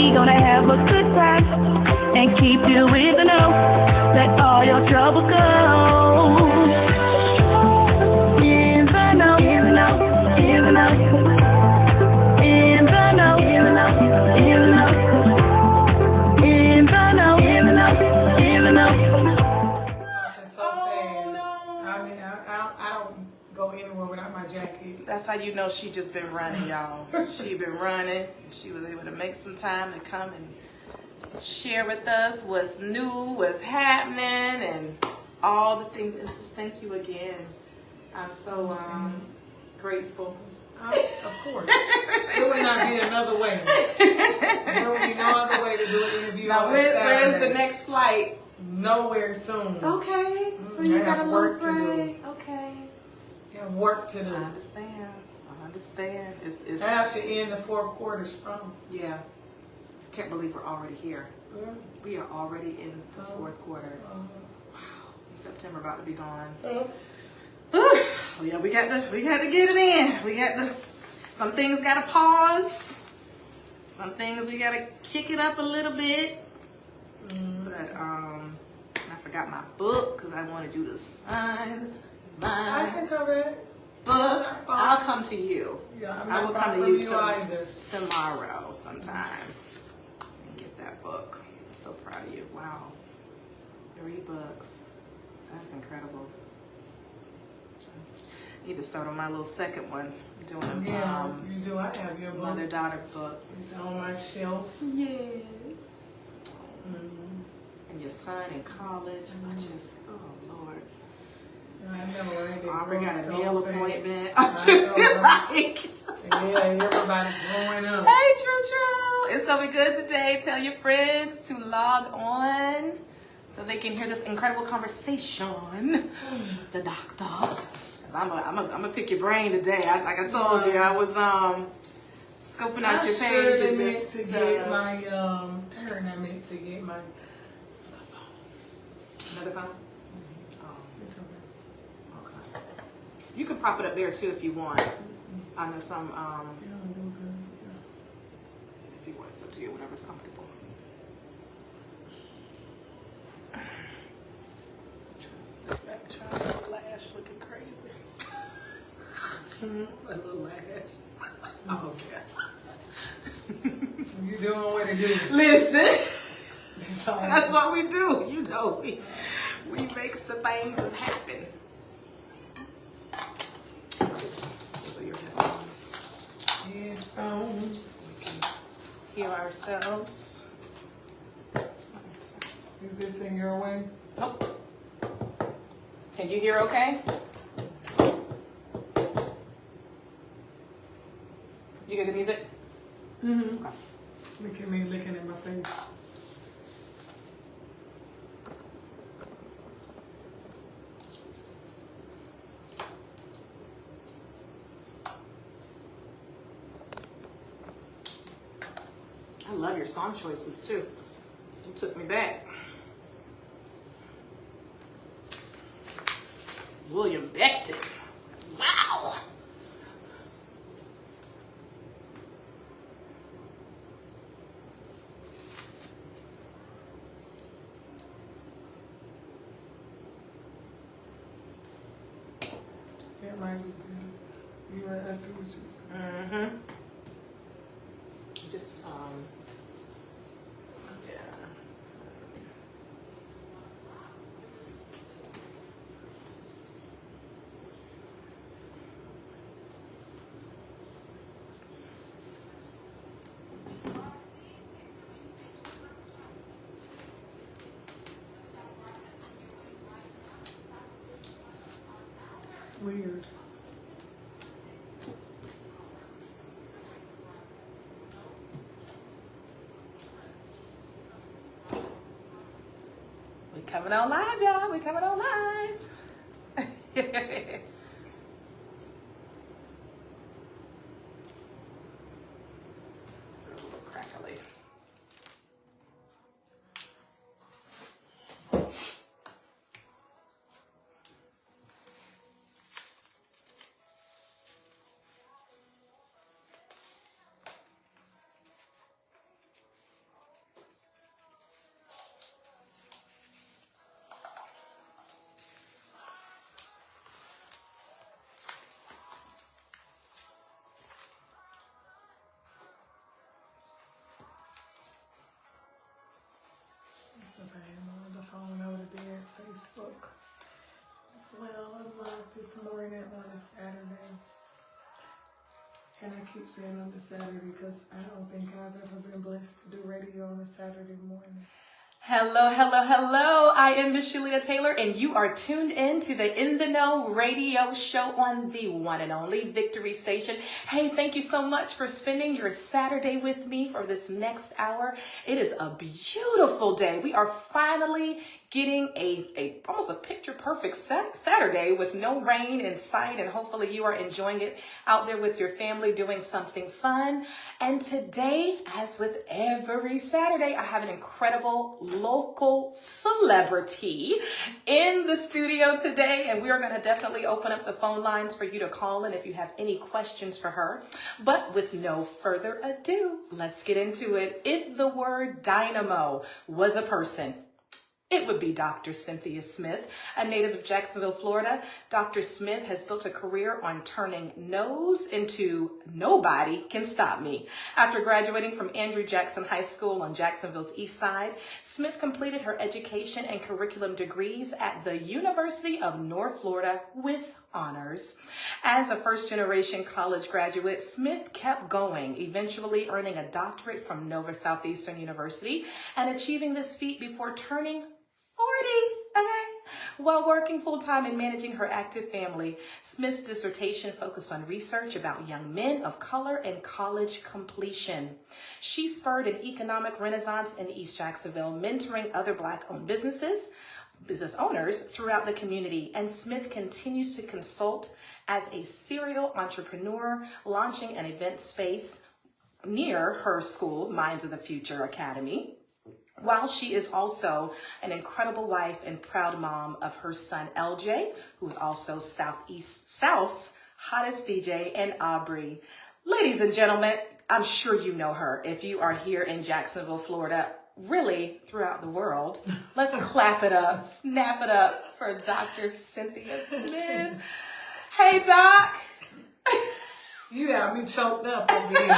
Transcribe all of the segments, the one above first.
we gonna have a good time and keep you in the know. Let all your trouble go. In the know, in the know, in the know. In the know, in the know, in the know. In the know, in the know, in the know. I mean, I don't go anywhere without my jacket. That's how you know she just been running, y'all. She been running. She was able to make some time to come and share with us what's new, what's happening, and all the things. And just thank you again. I'm so grateful. Of course. There would not be another way. There would be no other way to do an interview. Now, where's the next flight? Nowhere soon. Okay. So you got a work little to break. do. Okay. You have work to do. I understand. I understand. It's I have to end the fourth quarter strong. Yeah. Can't believe we're already here. Yeah. We are already in the fourth quarter. Wow. September about to be gone. Yeah, we got to get it in. Some things got to pause. Some things we got to kick it up a little bit. But I forgot my book because I wanted you to sign my I can cover it. book. I'll come to you. Yeah, I will come to you either. tomorrow sometime and get that book. I'm so proud of you. Wow. 3 books. That's incredible. Need to start on my little second one. Doing a you do. I have your book. mother-daughter book. It's on my shelf. Yes. And your son in college. I just, oh Lord. I know, right? Aubrey got a nail appointment. I'm just like, yeah, everybody growing up. hey, True. It's gonna be good today. Tell your friends to log on so they can hear this incredible conversation. The doctor. Cause I'm gonna pick your brain today. Like I told you, I was scoping out your page and just to get my turn. I meant to get my another phone. Oh, it's okay. Okay. You can prop it up there too if you want. I know some. If you want, it's up to you. Whatever's comfortable. This back child lash looking crazy. A little lash. Oh, okay. You doing what it do? Listen, that's what we do. You know, we makes the things that happen. Those are your headphones. Headphones. We can hear ourselves. Is this in your way? Nope. Can you hear okay? You hear the music? Mm-hmm. Okay. Look at me looking at my face. I love your song choices too. You took me back. William Beckton. Wow. That might be good. You want to see what you say? Mm-hmm. Just, yeah. It's weird. We coming on live, y'all. We coming on live. It's a little crackly. Well, I'm live this morning on a Saturday. And I keep saying on the Saturday because I don't think I've ever been blessed to do radio on a Saturday morning. Hello, hello, hello. I am Michellita Taylor, and you are tuned in to the In the Know radio show on the one and only Victory Station. Hey, thank you so much for spending your Saturday with me for this next hour. It is a beautiful day. We are finally getting almost a picture perfect Saturday with no rain in sight, and hopefully you are enjoying it out there with your family doing something fun. And today, as with every Saturday, I have an incredible local celebrity in the studio today, and we are going to definitely open up the phone lines for you to call in if you have any questions for her. But with no further ado, let's get into it. If the word dynamo was a person, it would be Dr. Cynthia Smith, a native of Jacksonville, Florida. Dr. Smith has built a career on turning no's into nobody can stop me. After graduating from Andrew Jackson High School on Jacksonville's east side, Smith completed her education and curriculum degrees at the University of North Florida with honors. As a first-generation college graduate, Smith kept going, eventually earning a doctorate from Nova Southeastern University and achieving this feat before turning 40, while working full-time and managing her active family. Smith's dissertation focused on research about young men of color and college completion. She spurred an economic renaissance in East Jacksonville, mentoring other Black-owned business owners throughout the community. And Smith continues to consult as a serial entrepreneur, launching an event space near her school, Minds of the Future Academy, while she is also an incredible wife and proud mom of her son, LJ, who is also South's hottest DJ, and Aubrey. Ladies and gentlemen, I'm sure you know her if you are here in Jacksonville, Florida, really throughout the world. Let's clap it up, snap it up for Dr. Cynthia Smith. Hey, Doc. You got me choked up over here.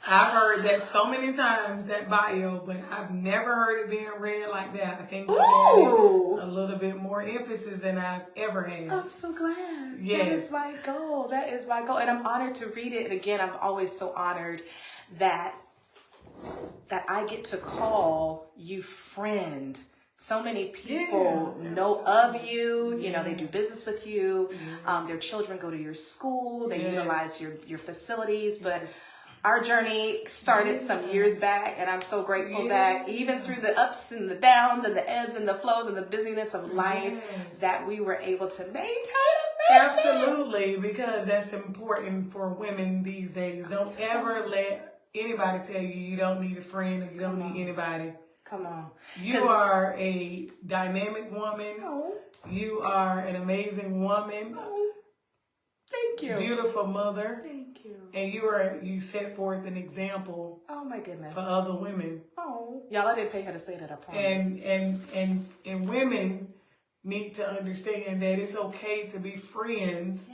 I've heard that so many times, that bio, but I've never heard it being read like that. I think you added a little bit more emphasis than I've ever had. I'm so glad. Yes. That is my goal. That is my goal. And I'm honored to read it. And again, I'm always so honored that I get to call you friend. So many people know of you, you know, they do business with you. Their children go to your school, they utilize your facilities, but our journey started some years back, and I'm so grateful that even through the ups and the downs and the ebbs and the flows and the busyness of life, that we were able to maintain a friendship. Absolutely, because that's important for women these days. Don't ever let anybody tell you you don't need a friend or you don't need anybody. Come on. You are a dynamic woman. Oh. You are an amazing woman. Oh. Thank you. Beautiful mother. Thank you. And you set forth an example. Oh my goodness. For other women. Oh. Y'all, I didn't pay her to say that, I promise. And women need to understand that it's okay to be friends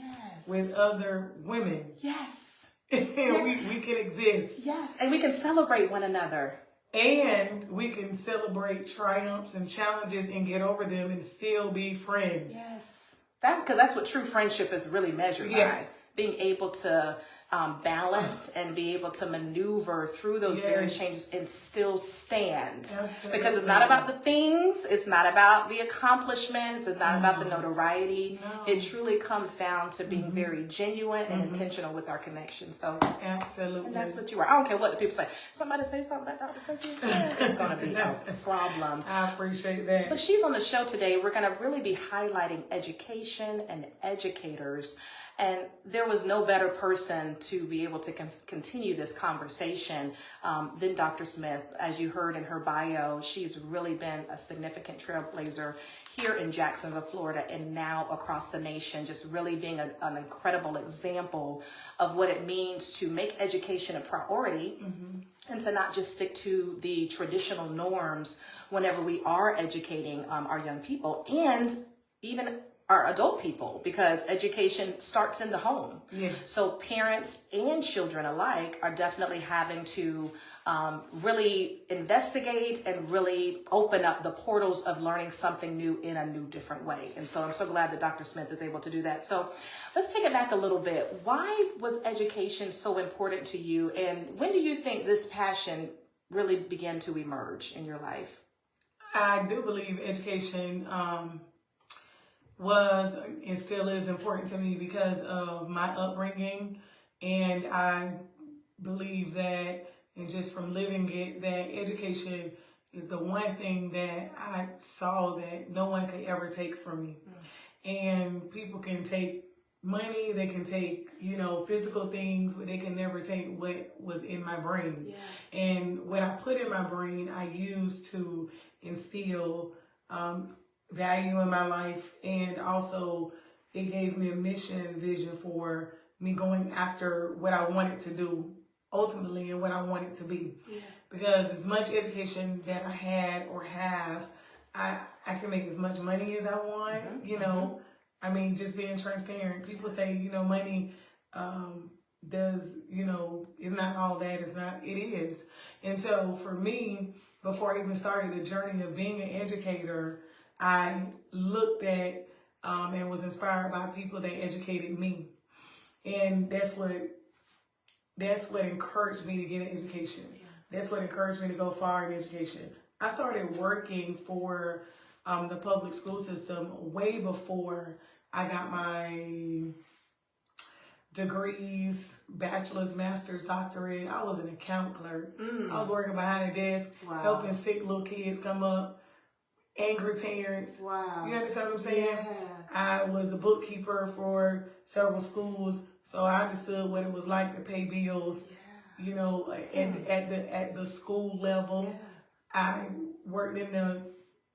with other women. Yes. We can exist. Yes. And we can celebrate one another. And we can celebrate triumphs and challenges and get over them and still be friends. Yes. Because that's what true friendship is really measured by. Being able to balance and be able to maneuver through those various changes and still stand. Absolutely. Because it's not about the things, it's not about the accomplishments, it's not about the notoriety. It truly comes down to being very genuine and intentional with our connection. So absolutely. And that's what you are. I don't care what the people say. Somebody say something about Dr. Cynthia. It's going to be a problem. I appreciate that. But she's on the show today. We're going to really be highlighting education and educators. And there was no better person to be able to continue this conversation than Dr. Smith. As you heard in her bio, she's really been a significant trailblazer here in Jacksonville, Florida, and now across the nation, just really being an incredible example of what it means to make education a priority and to not just stick to the traditional norms whenever we are educating our young people, and even our adult people, because education starts in the home. Yeah. So parents and children alike are definitely having to really investigate and really open up the portals of learning something new in a new, different way. And so I'm so glad that Dr. Smith is able to do that. So let's take it back a little bit. Why was education so important to you? And when do you think this passion really began to emerge in your life? I do believe education was and still is important to me because of my upbringing. And I believe that, and just from living it, that education is the one thing that I saw that no one could ever take from me. And people can take money, they can take, physical things, but they can never take what was in my brain. Yeah. And what I put in my brain, I used to instill value in my life, and also it gave me a mission and vision for me going after what I wanted to do ultimately and what I wanted to be. Yeah. Because as much education that I had or have, I can make as much money as I want, I mean, just being transparent. People say, money is not all that. It is. And so for me, before I even started the journey of being an educator, I looked at and was inspired by people that educated me. And that's what encouraged me to get an education. Yeah. That's what encouraged me to go far in education. I started working for the public school system way before I got my degrees, bachelor's, master's, doctorate. I was an account clerk. I was working behind a desk, helping sick little kids come up, angry parents. Wow. You understand what I'm saying? Yeah. I was a bookkeeper for several schools, so I understood what it was like to pay bills, at the school level. Yeah. I worked in the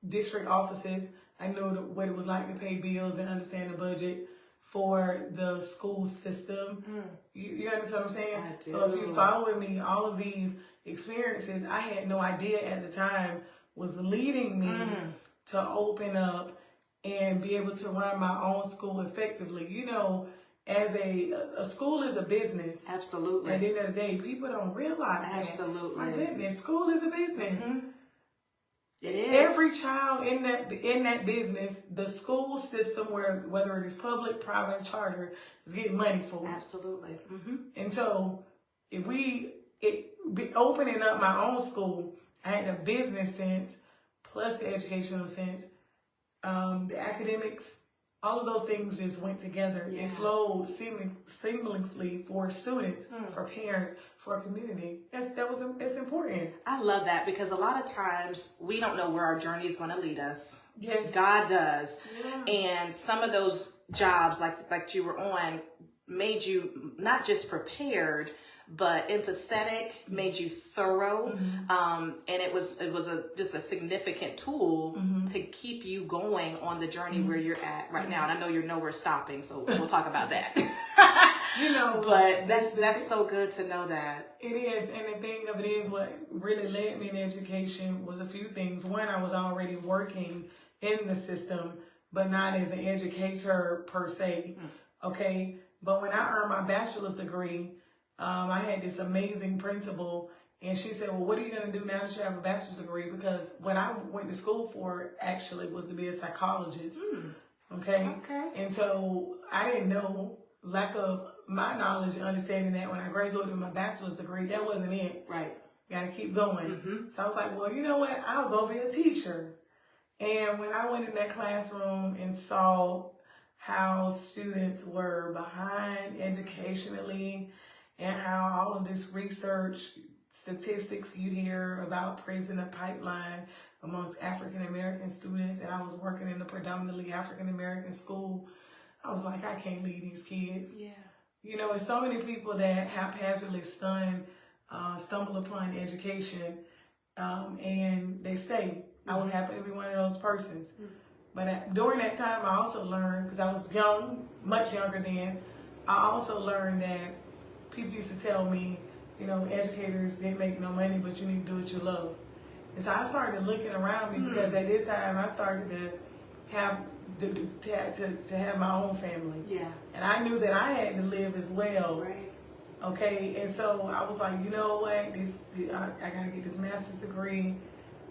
district offices. I knew what it was like to pay bills and understand the budget for the school system. You understand what I'm saying? I do. So if you're following me, all of these experiences, I had no idea at the time was leading me to open up and be able to run my own school effectively. As a school is a business. Absolutely. At the end of the day, people don't realize that. Absolutely. My goodness, school is a business. It is. Every child in that business, the school system, whether it is public, private, charter, is getting money for. Absolutely. And so, opening up my own school, I had the business sense plus the educational sense, the academics. All of those things just went together. Yeah. It flowed seamlessly for students, for parents, for a community. That's important. I love that, because a lot of times we don't know where our journey is going to lead us. Yes, God does. Yeah. And some of those jobs, like you were on, made you not just prepared, but empathetic, made you thorough, and it was just a significant tool to keep you going on the journey where you're at right now. And I know you're nowhere stopping, so we'll talk about that. But that's so good to know that. It is, and the thing of it is, what really led me in education was a few things. One, I was already working in the system, but not as an educator per se. Okay, but when I earned my bachelor's degree, I had this amazing principal, and she said, well, what are you going to do now that you have a bachelor's degree? Because what I went to school for actually was to be a psychologist. Okay. And so I didn't know, lack of my knowledge and understanding that when I graduated with my bachelor's degree, that wasn't it. Right. Got to keep going. So I was like, well, you know what? I'll go be a teacher. And when I went in that classroom and saw how students were behind educationally, and how all of this research, statistics you hear about prison pipeline amongst African-American students, and I was working in a predominantly African-American school, I was like, I can't lead these kids. Yeah. It's so many people that haphazardly stumble upon education, and they stay. I would happen to be one of those persons. But during that time, I also learned, because I was young, much younger then, I also learned that people used to tell me, educators didn't make no money, but you need to do what you love. And so I started looking around me, because at this time I started to have to have my own family. Yeah. And I knew that I had to live as well. Right. Okay, and so I was like, you know what? I gotta get this master's degree.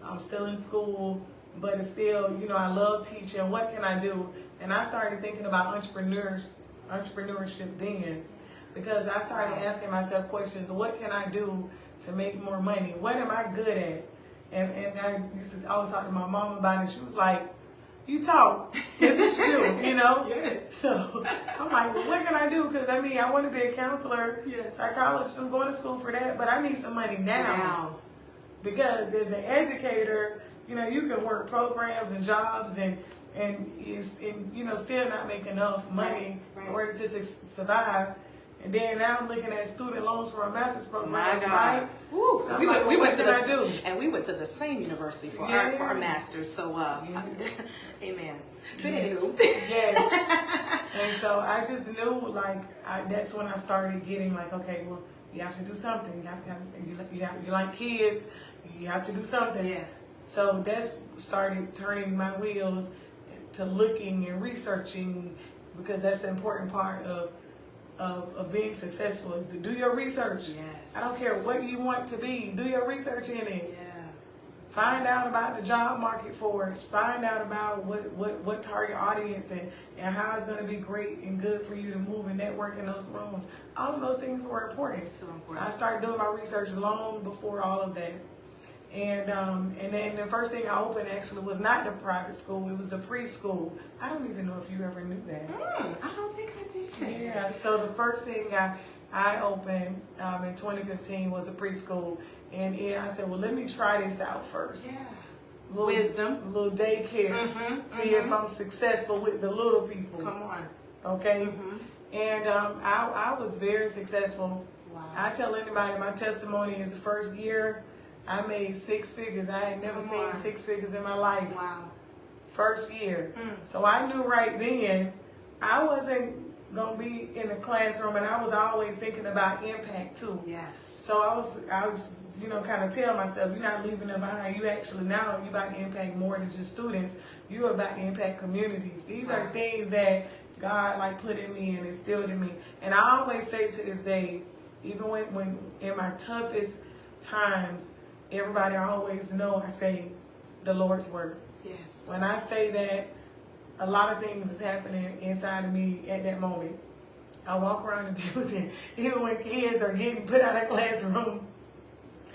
I'm still in school, but it's still, you know, I love teaching. What can I do? And I started thinking about entrepreneurship then, because I started asking myself questions. What can I do to make more money? What am I good at? And I used to always talk to my mom about it. She was like, you talk. That's what you do, you know? Yeah. So I'm like, well, what can I do? Because, I mean, I want to be a counselor, psychologist. I'm going to school for that, but I need some money now. Because as an educator, you know, you can work programs and jobs and you know, still not make enough money in order to survive. And then now I'm looking at student loans for a master's program. My God. Right? Woo. So we went to the same university for our masters. So, amen. But anywho. Yes. And so I just knew, like, that's when I started getting like, okay, well, you have to do something. You like kids, you have to do something. Yeah. So that's started turning my wheels to looking and researching, because that's the important part of being successful, is to do your research. Yes. I don't care what you want to be. Do your research in it. Yeah. Find out about the job market for us. Find out about what target audience and how it's going to be great and good for you to move and network in those rooms. All of those things were important. So important. So I started doing my research long before all of that. And then the first thing I opened actually was not the private school, it was the preschool. I don't even know if you ever knew that. I don't think I did. Yeah, so the first thing I opened in 2015 was a preschool. And I said, well, let me try this out first. Yeah. Wisdom. Little daycare. See if I'm successful with the little people. Come on. Okay? And I was very successful. Wow. I tell anybody, my testimony is the first year I made 6 figures. I had never seen 6 figures in my life. Wow. First year. So I knew right then I wasn't going to be in the classroom, and I was always thinking about impact too. Yes. So I was, you know, kind of tell myself, you're not leaving them behind. You actually now, you're about to impact more than just students. You're about to impact communities. These are things that God like put in me and instilled in me. And I always say to this day, even when in my toughest times, everybody always know I say the Lord's word. Yes. When I say that, a lot of things is happening inside of me at that moment. I walk around the building, even when kids are getting put out of classrooms,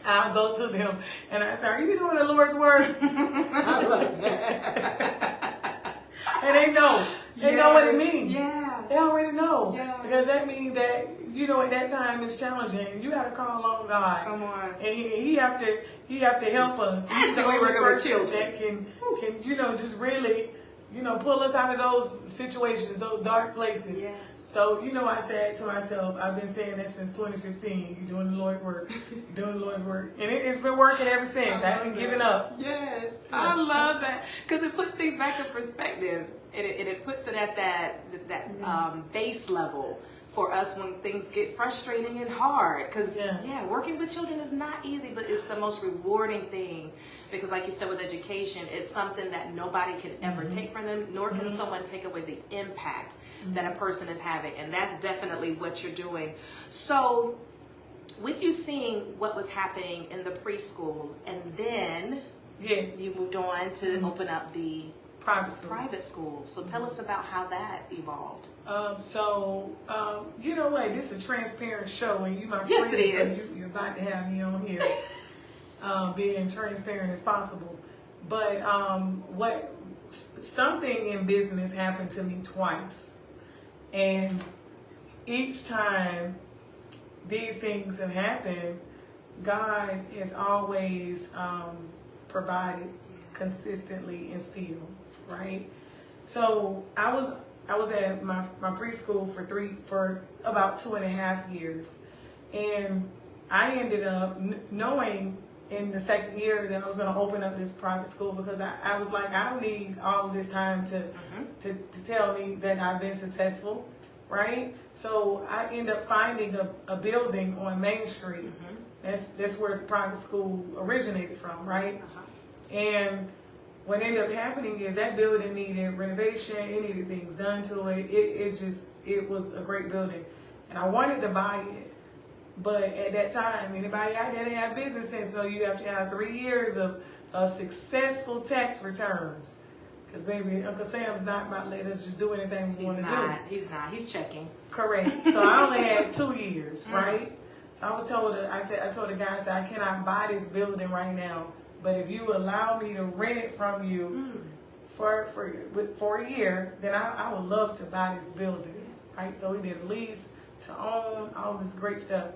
I'll go to them and I say, are you doing the Lord's word? I love that. And they know. They know what it means. Yeah. They already know. Yes. Because that means that, you know, at that time it's challenging. You got to call on God. Come on. And he have to help us. That's the way we're going with children. That can, you know, just really, you know, pull us out of those situations, those dark places. Yes. So, you know, I said to myself, I've been saying that since 2015. You're doing the Lord's work. You're doing the Lord's work. And it's been working ever since. I haven't given up. Yes. I love that. Because it puts things back in perspective. And it puts it at that base level for us when things get frustrating and hard. Because, working with children is not easy, but it's the most rewarding thing. Because like you said, with education, it's something that nobody can ever take from them, nor can someone take away the impact that a person is having. And that's definitely what you're doing. So with you seeing what was happening in the preschool, and then you moved on to open up the private school. So tell us about how that evolved. You know what? This is a transparent show, and you, my friend, yes, it is. So you're about to have me on here, being transparent as possible. But something in business happened to me twice, and each time these things have happened, God has always provided consistently and still. Right, so I was at my preschool for about 2.5 years, and I ended up knowing in the second year that I was going to open up this private school, because I was like, I don't need all of this time to tell me that I've been successful, right? So I ended up finding a building on Main Street. That's where the private school originated from, right? And what ended up happening is that building needed renovation. It needed things done to it. It was a great building. And I wanted to buy it. But at that time, anybody out there that have business sense know you have to have 3 years of successful tax returns. Because baby, Uncle Sam's not about to let us just do anything we want to do. He's not. He's checking. Correct. So I only had 2 years, right? So I told the guy, I said, I cannot buy this building right now. But if you allow me to rent it from you for a year, then I would love to buy this building, right? So we did a lease to own, all this great stuff.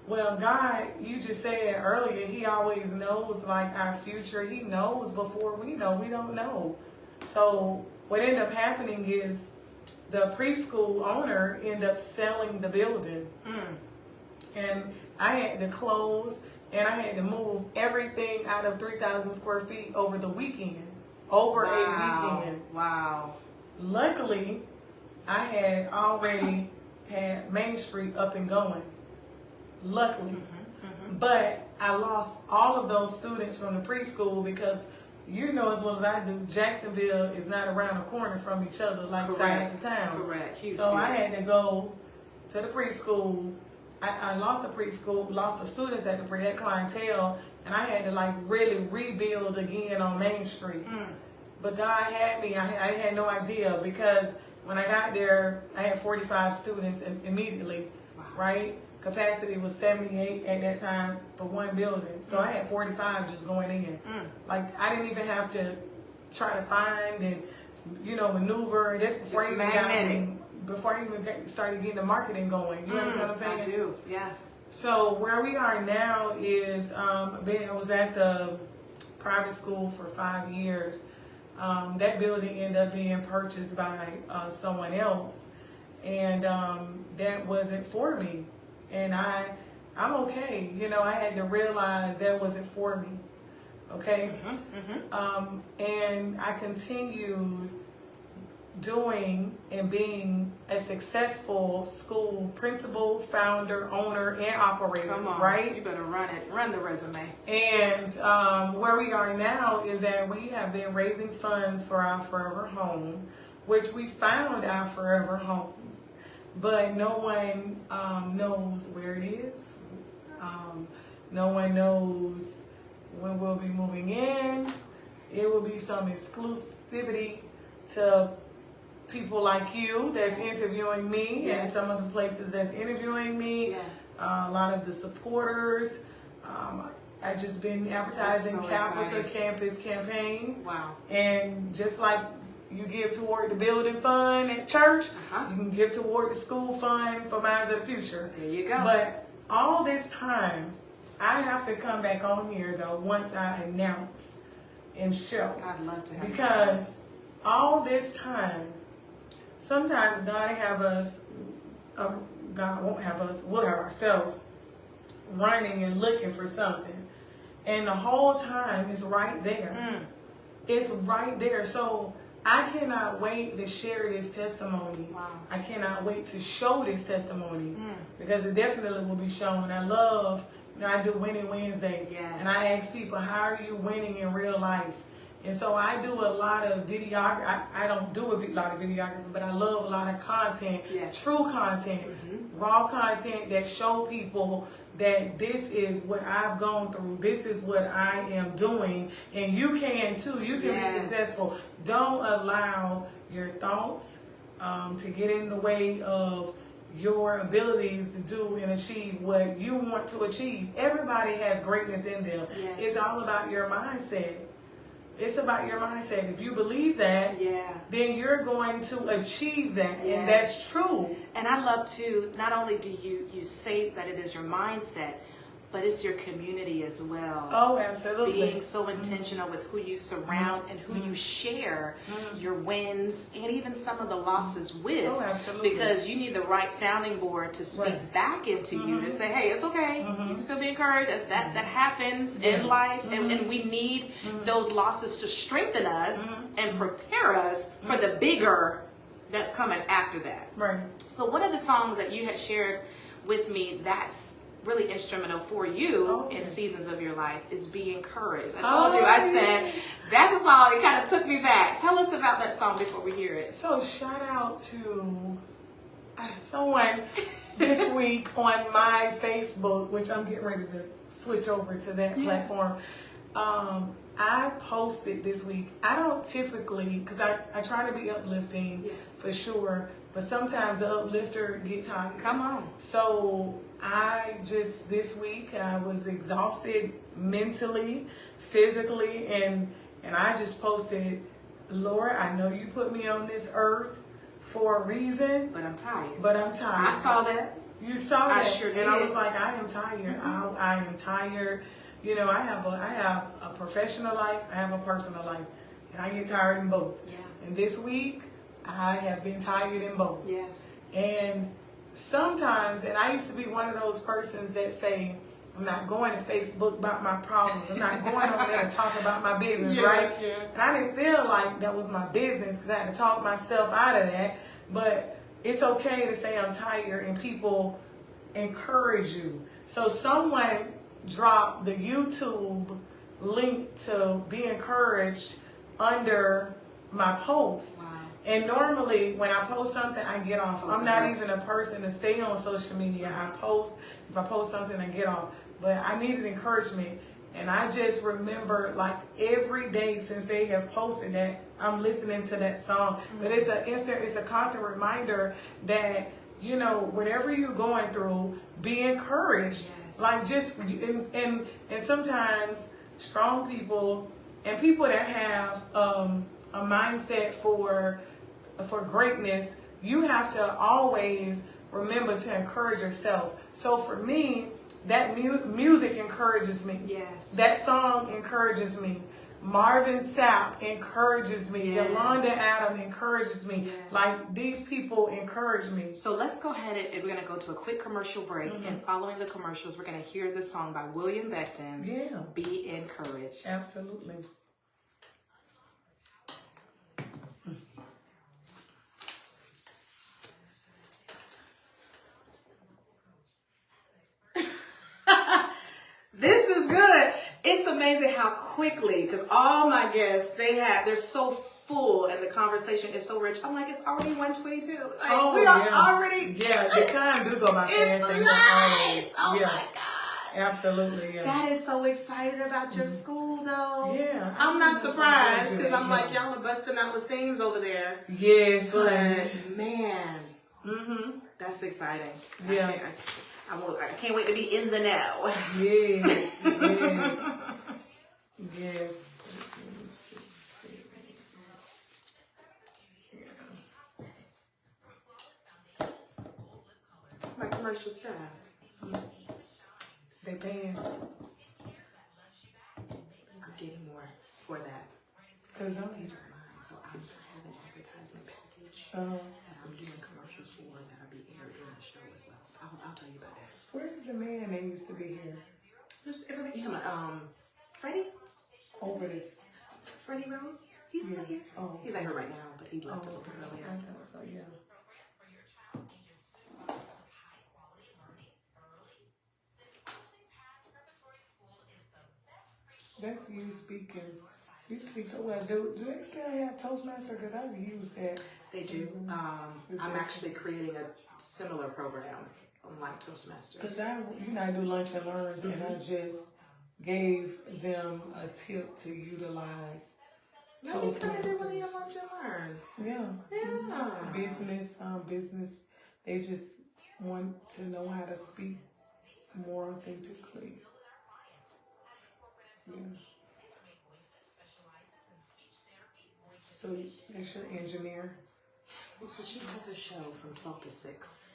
Well, God, you just said earlier, He always knows like our future. He knows before we know. We don't know. So what ended up happening is the preschool owner ended up selling the building. And I had to close and I had to move everything out of 3,000 square feet over the weekend. A weekend. Wow. Luckily, I had already had Main Street up and going. Luckily. But I lost all of those students from the preschool because you know as well as I do, Jacksonville is not around the corner from each other like sides of town. Correct. Huge. So I had to go to the preschool. I lost the preschool, lost the students at that clientele, and I had to like really rebuild again on Main Street. But God had me. I had no idea because when I got there, I had 45 students immediately, right? Capacity was 78 at that time for one building. So I had 45 just going in. Like I didn't even have to try to find and, maneuver. That's before I even started getting the marketing going. You understand what I'm saying? I do, yeah. So where we are now is, I was at the private school for 5 years. That building ended up being purchased by someone else. And that wasn't for me. And I'm okay. I had to realize that wasn't for me. Okay? And I continued doing and being a successful school principal, founder, owner, and operator. Come on, right? You better run the resume. And where we are now is that we have been raising funds for our forever home, which we found our forever home, but no one knows where it is. No one knows when we'll be moving in. It will be some exclusivity to people like you that's interviewing me, and some of the places that's interviewing me. A lot of the supporters. I just been advertising Capital Campus Campaign. Wow. And just like you give toward the building fund at church, you can give toward the school fund for Minds of the Future. There you go. But all this time, I have to come back on here though once I announce and show. I'd love to have because all this time, sometimes God have us, God won't have us, we'll have ourselves running and looking for something. And the whole time it's right there. It's right there. So I cannot wait to share this testimony. Wow. I cannot wait to show this testimony because it definitely will be shown. I love, I do Winning Wednesday. And I ask people, how are you winning in real life? And so I do a lot of videography. I don't do a lot of videography, but I love a lot of content, true content, raw content that show people that this is what I've gone through. This is what I am doing. And you can too. You can be successful. Don't allow your thoughts to get in the way of your abilities to do and achieve what you want to achieve. Everybody has greatness in them. It's all about your mindset. It's about your mindset. If you believe that, then you're going to achieve that. And that's true. And I love to, not only do you say that it is your mindset, but it's your community as well. Oh, absolutely. Being so intentional with who you surround and who you share your wins and even some of the losses with. Oh, absolutely. Because you need the right sounding board to speak back into you to say, hey, it's okay. You can still be encouraged. As that happens in life. And we need those losses to strengthen us and prepare us for the bigger that's coming after that. Right. So one of the songs that you had shared with me, that's really instrumental for you in Okay. seasons of your life is Be Encouraged. I told you, I said, that's a song, it kind of took me back. Tell us about that song before we hear it. So shout out to someone this week on my Facebook, which I'm getting ready to switch over to that platform. I posted this week. I don't typically, because I try to be uplifting for sure, but sometimes the uplifter gets tired. Come on. So I just, this week, I was exhausted mentally, physically, and I just posted, Lord, I know you put me on this earth for a reason. But I'm tired. I saw that. You saw that. I sure did. And I was like, I am tired. I am tired. You know, I have a professional life, I have a personal life, and I get tired in both. Yeah. And this week, I have been tired in both. Yes. And sometimes, and I used to be one of those persons that say, I'm not going to Facebook about my problems. I'm not going over there to talk about my business, right? Yeah. And I didn't feel like that was my business because I had to talk myself out of that. But it's okay to say I'm tired and people encourage you. So someone dropped the YouTube link to Be Encouraged under my post. Wow. And normally when I post something, I get off. I'm not even a person to stay on social media. If I post something, I get off. But I needed encouragement. And I just remember, like, every day since they have posted that, I'm listening to that song. But it's a constant reminder that, you know, whatever you're going through, be encouraged. Yes. Like, just, and sometimes strong people and people that have a mindset for greatness, you have to always remember to encourage yourself. So for me, that music encourages me. Yes. That song encourages me. Marvin Sapp encourages me. Yeah. Yolanda Adam encourages me. Yeah. Like, these people encourage me. So let's go ahead and we're going to go to a quick commercial break. And following the commercials, we're going to hear the song by William Becton, Yeah. Be Encouraged. Absolutely. This is good. It's amazing how quickly, because all my guests, they're so full and the conversation is so rich. I'm like, it's already 1:22. Like, we are already. Yeah, the time do go by It fast. flies. Oh yeah. my gosh. Absolutely, yeah. That is so excited about your school, though. Yeah. I'm not surprised because I'm Yeah. like, y'all are busting out the seams over there. Yes, But honey. man, that's exciting. Yeah. I can't wait to be in the know. Yes, yes, yes. My commercial shot. They paying. I'm getting more for that. Cause I'm. So I'm having an advertisement package Uh, that I'm doing commercials for that'll be aired during the show as well. So I'll tell you about that. where's the man that used to be here? You talking about Freddie? Over this. Freddie Rose? He's still here. Oh. He's at her right now, but he left a little bit I earlier. thought so, yeah. That's you speaking. You speak so well. Do they still have Toastmaster? Because I've used that. They do. I'm actually creating a similar program like Toastmasters. Because I do lunch and learns, and I just gave them a tip to utilize Maybe try to do one of Toastmasters. your lunch and learns. Yeah. Yeah. Business. They just want to know how to speak more authentically. Yeah. So that's your engineer. So she has a show from 12 to 6.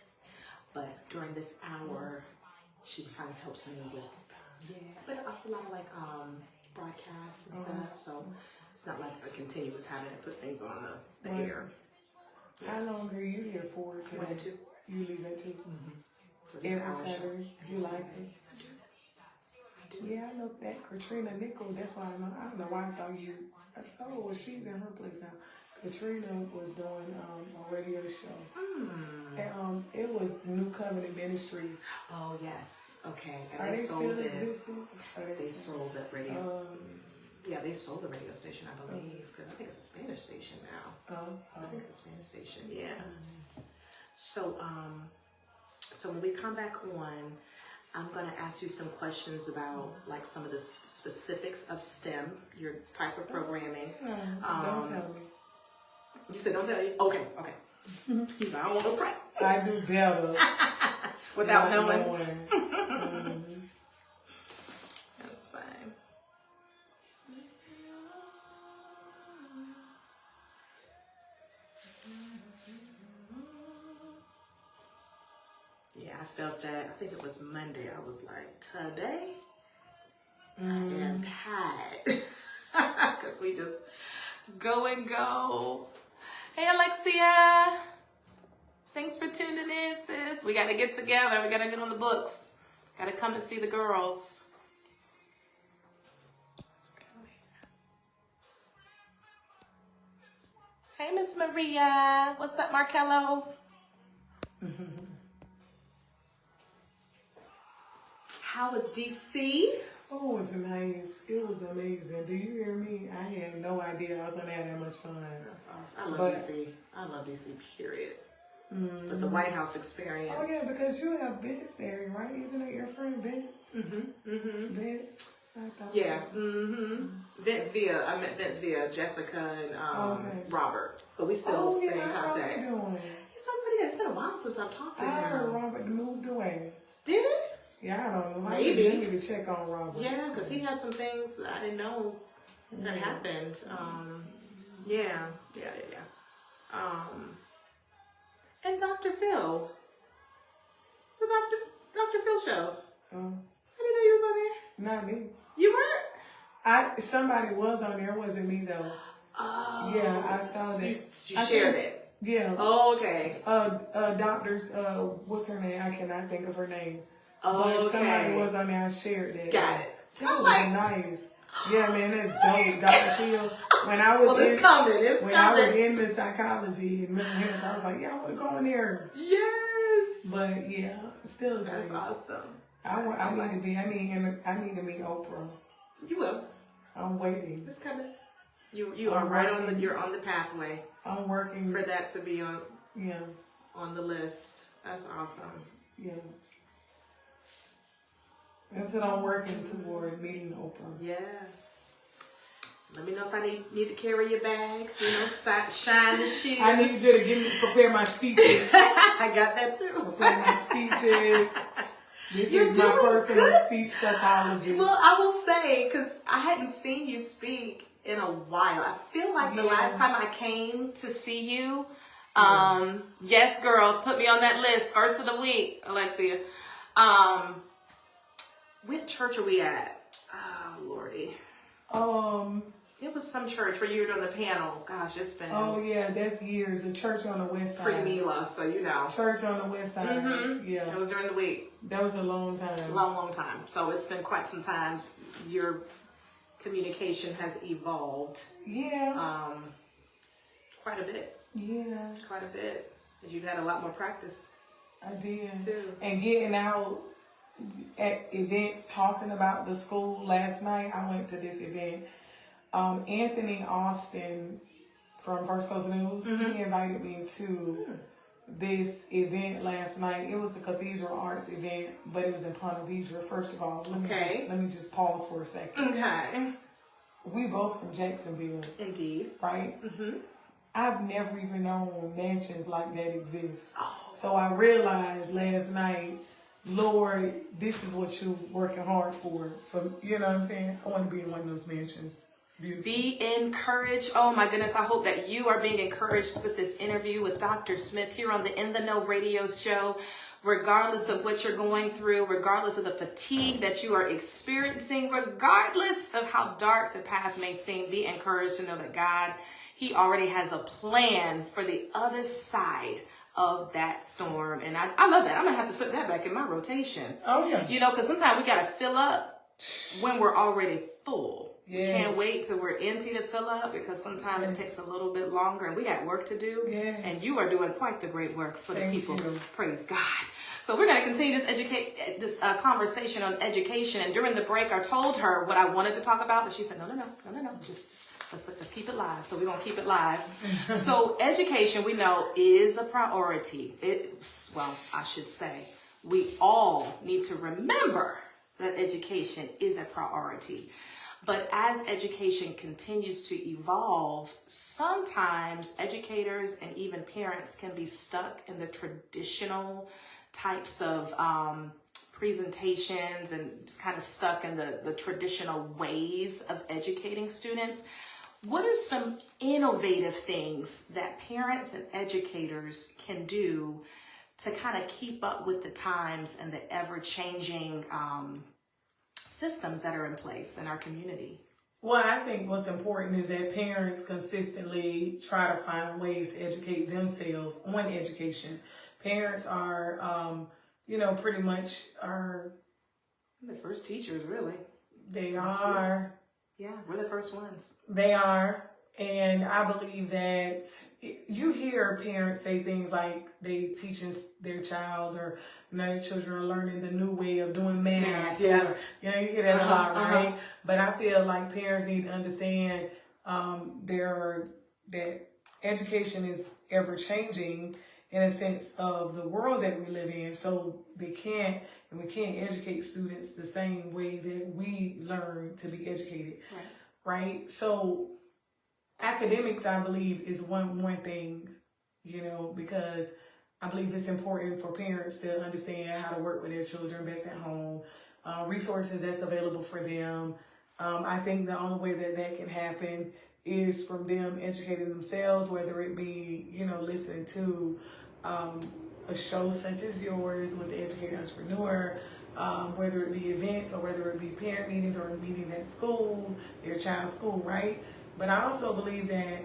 But during this hour, she kind of helps me with, but also a lot of like broadcasts and stuff. So it's not like a continuous having to put things on the air. How long are you here for today? 1 to 2. You leave at 2? So this Every hour show. Saturday? You like it? Yeah, I looked at Katrina Nichols. That's why I don't know why I thought you. I said, oh, well, she's in her place now. Katrina was doing a radio show. And, it was New Covenant Ministries. Oh, yes. Okay. And Are they they sold still it. existing? They sold that radio. Yeah, they sold the radio station, I believe, because I think it's a Spanish station now. I think it's a Spanish station. Yeah. So, so when we come back on, I'm going to ask you some questions about like some of the specifics of STEM, your type of programming. Don't tell me. You said don't tell you? Okay. He said, I don't want no crap. I do better. Without knowing. Mm-hmm. That's fine. Yeah, I felt that. I think it was Monday. I was like, today, I am tired. Because we just go and go. Hey, Alexia. Thanks for tuning in, sis. We got to get together. We got to get on the books. Got to come and see the girls. Let's go here. Hey, Miss Maria. What's up, Markello? How was DC? Oh, it was nice. It was amazing. Do you hear me? I had no idea I was going to have that much fun. That's awesome. I love DC. I love DC, period. But the White House experience. Oh, yeah, because you have Vince there, right? Isn't it your friend Vince? Vince? I thought so. I met Vince via Jessica and Robert. But we still stay in contact. How you doing? He's somebody that's been a while since I've talked to him. I heard Robert moved away. Did he? Yeah, I don't know. Maybe. I need to check on Robert. Yeah, because he had some things that I didn't know that happened. Yeah. And Dr. Phil. The Dr. Phil show. I didn't know you was on there. Not me. You weren't? Somebody was on there. It wasn't me, though. Oh. Yeah, I saw that. You shared it. Yeah. Oh, okay. Doctors, what's her name? I cannot think of her name. Oh, but okay. somebody was on there. I shared it. Got it. That was nice. Yeah, man, that's dope. Dr. Phil. When I was I was in the psychology and mental health, I was like, yeah, I want to go in there. Yes. But yeah, still that's great. awesome. I need to meet Oprah. You will. I'm waiting. It's coming. You are right on you're on the pathway. I'm working for that to be on Yeah. on the list. That's awesome. Yeah. That's what I'm working toward, meeting Oprah. Yeah. Let me know if I need to carry your bags, shine the shoes. I need you to prepare my speeches. I got that too. Prepare my speeches. This is my personal speech psychology. Well, I will say, because I hadn't seen you speak in a while. I feel like the last time I came to see you, yes, girl, put me on that list. First of the week, Alexia. What church are we at? Oh, Lordy. It was some church where you were on the panel. Gosh, it's been... Oh, yeah, that's years. A church on the west side. Pre-Mila, so you know. Church on the west side. Yeah. It was during the week. That was a long time. Long time. So it's been quite some time. Your communication has evolved. Yeah. Quite a bit. Yeah. Quite a bit. Because you've had a lot more practice. I did. Too. And getting out at events talking about the school last night, I went to this event. Anthony Austin from First Coast News, he invited me to this event last night. It was a Cathedral Arts event, but it was in Ponte Vedra. First of all, let me just pause for a second. Okay. We both from Jacksonville. Indeed. Right? I've never even known mansions like that exist. Oh. So I realized last night, Lord, this is what you're working hard for. You know what I'm saying? I want to be in one of those mansions. Beautiful. Be encouraged. Oh my goodness. I hope that you are being encouraged with this interview with Dr. Smith here on the In the Know radio show. Regardless of what you're going through, regardless of the fatigue that you are experiencing, regardless of how dark the path may seem, be encouraged to know that God, He already has a plan for the other side of that storm. And I love that. I'm going to have to put that back in my rotation. Oh, yeah. You know, because sometimes we got to fill up when we're already full. Yes. We can't wait till we're empty to fill up, because sometimes it takes a little bit longer and we got work to do. Yes. And you are doing quite the great work for Thank the people. you. Praise God. So we're going to continue this conversation on education. And during the break, I told her what I wanted to talk about, but she said, no. Just let's keep it live. So we're going to keep it live. So education, we know, is a priority. I should say, we all need to remember that education is a priority. But as education continues to evolve, sometimes educators and even parents can be stuck in the traditional types of presentations and just kind of stuck in the traditional ways of educating students. What are some innovative things that parents and educators can do to kind of keep up with the times and the ever-changing systems that are in place in our community? Well, I think what's important is that parents consistently try to find ways to educate themselves on education. Parents are, pretty much are... The first teachers, really. They are. Yeah, we're the first ones. They are. And I believe that you hear parents say things like they teaching their child, or their children are learning the new way of doing math. Yeah. Or, you hear that a lot, right? But I feel like parents need to understand that education is ever changing in a sense of the world that we live in. So we can't educate students the same way that we learn to be educated, right? So academics, I believe, is one thing, because I believe it's important for parents to understand how to work with their children best at home, resources that's available for them. I think the only way that can happen is from them educating themselves, whether it be, listening to a show such as yours with the Educated Entrepreneur, whether it be events or whether it be parent meetings or meetings at school, their child's school, right? But I also believe that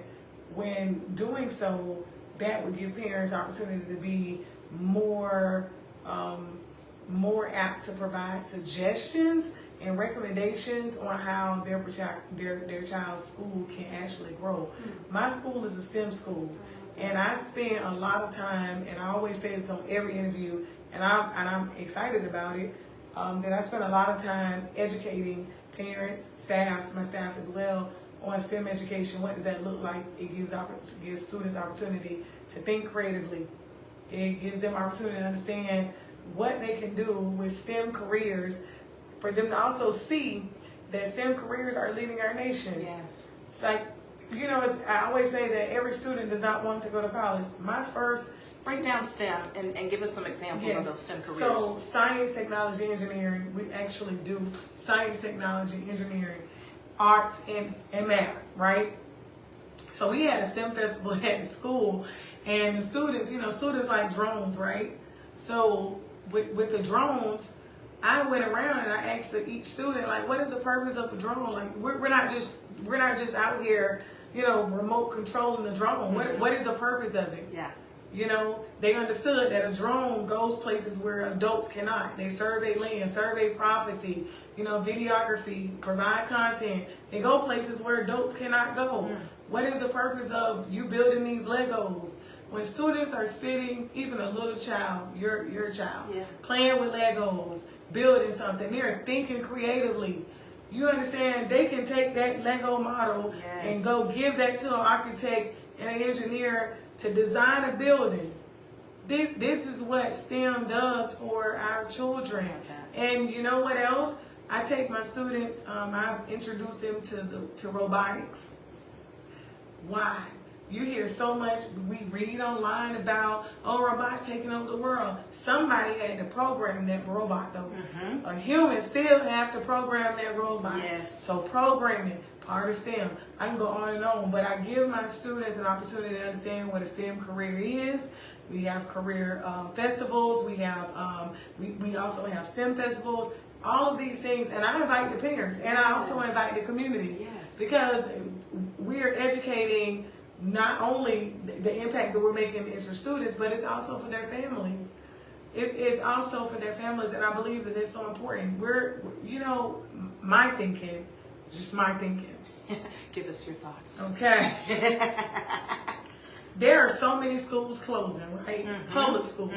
when doing so, that would give parents opportunity to be more apt to provide suggestions and recommendations on how their child's school can actually grow. My school is a STEM school, and I spend a lot of time, and I always say this on every interview, and I'm excited about it, that I spend a lot of time educating parents, my staff as well, on STEM education. What does that look like? It gives students opportunity to think creatively. It gives them opportunity to understand what they can do with STEM careers, for them to also see that STEM careers are leading our nation. Yes. It's like, I always say that every student does not want to go to college. My first... Break down STEM and give us some examples of those STEM careers. So science, technology, engineering, we actually do science, technology, engineering, arts, and math, right? So we had a STEM festival at the school, and the students, students like drones, right? So with the drones, I went around and I asked each student, like, what is the purpose of a drone? Like, we're not just out here, remote controlling the drone. Mm-hmm. What is the purpose of it? Yeah. They understood that a drone goes places where adults cannot. They survey land, survey property, videography, provide content. They go places where adults cannot go. What is the purpose of you building these Legos? When students are sitting, even a little child, your child, playing with Legos, building something, they're thinking creatively. You understand, they can take that Lego model and go give that to an architect and an engineer to design a building. This is what STEM does for our children. And you know what else? I take my students, I've introduced them to robotics. Why? You hear so much, we read online about, robots taking over the world. Somebody had to program that robot, though. Mm-hmm. A human still have to program that robot. Yes. So programming, part of STEM. I can go on and on, but I give my students an opportunity to understand what a STEM career is. We have career festivals. We have we also have STEM festivals. All of these things, and I invite the parents, and I also invite the community, because we are educating. Not only the impact that we're making is for students, but it's also for their families. It's also for their families, and I believe that it's so important. my thinking, just my thinking. Give us your thoughts. Okay. There are so many schools closing, right? Public schools.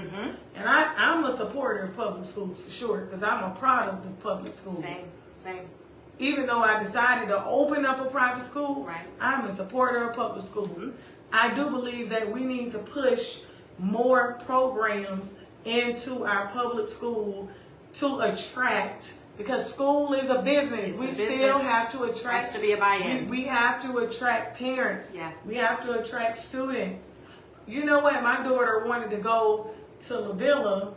And I'm a supporter of public schools for sure, because I'm a product of public schools. Same. Even though I decided to open up a private school, Right. I'm a supporter of public school. I do believe that we need to push more programs into our public school to attract, because school is a business. It's We a still business. have to attract. There has to be a buy-in. We have to attract parents. Yeah. We have to attract students. You know what? My daughter wanted to go to La Villa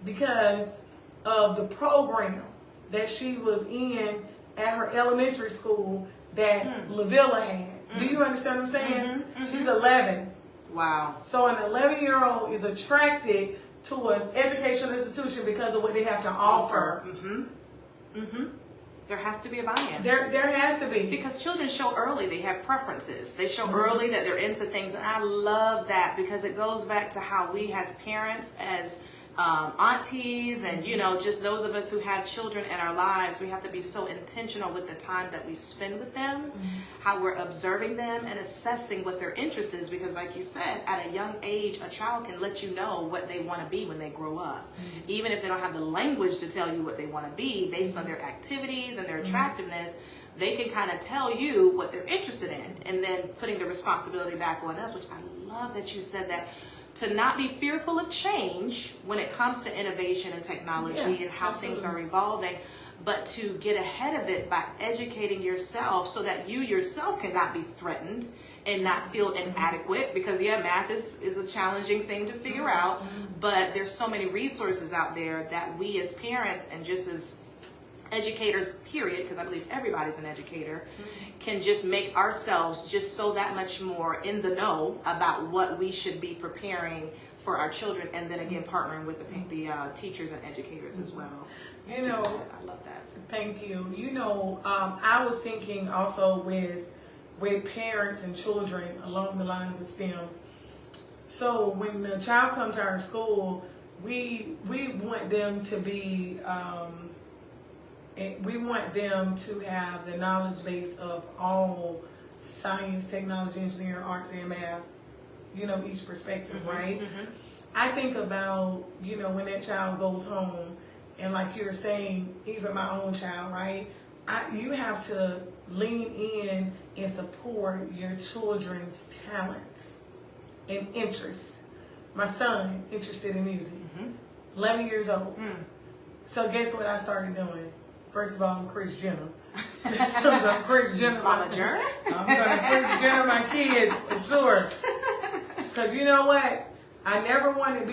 because of the program that she was in at her elementary school that La Villa had. Do you understand what I'm saying? She's 11. Wow. So an 11-year-old is attracted to an educational institution because of what they have to offer. There has to be a buy-in. There has to be. Because children show early they have preferences. They show early that they're into things. And I love that, because it goes back to how we as parents, as aunties, and just those of us who have children in our lives, we have to be so intentional with the time that we spend with them, how we're observing them and assessing what their interest is, because like you said, at a young age, a child can let you know what they want to be when they grow up. Even if they don't have the language to tell you what they want to be, based on their activities and their attractiveness, they can kind of tell you what they're interested in, and then putting the responsibility back on us, which I love that you said that. To not be fearful of change when it comes to innovation and technology and how things are evolving, but to get ahead of it by educating yourself so that you yourself cannot be threatened and not feel inadequate, because math is a challenging thing to figure out, but there's so many resources out there that we as parents and just as educators, period, because I believe everybody's an educator, can just make ourselves just so that much more in the know about what we should be preparing for our children, and then again partnering with the teachers and educators as well. I love that. Thank you. I was thinking also with parents and children along the lines of STEM. So when the child comes to our school, we want them to be we want them to have the knowledge base of all science, technology, engineering, arts, and math, each perspective, right? I think about, when that child goes home, and like you're saying, even my own child, right? You have to lean in and support your children's talents and interests. My son, interested in music, 11 years old. So guess what I started doing? First of all, I'm Chris Jenner. I'm going to Chris Jenner my kids for sure. Because you know what? I never wanted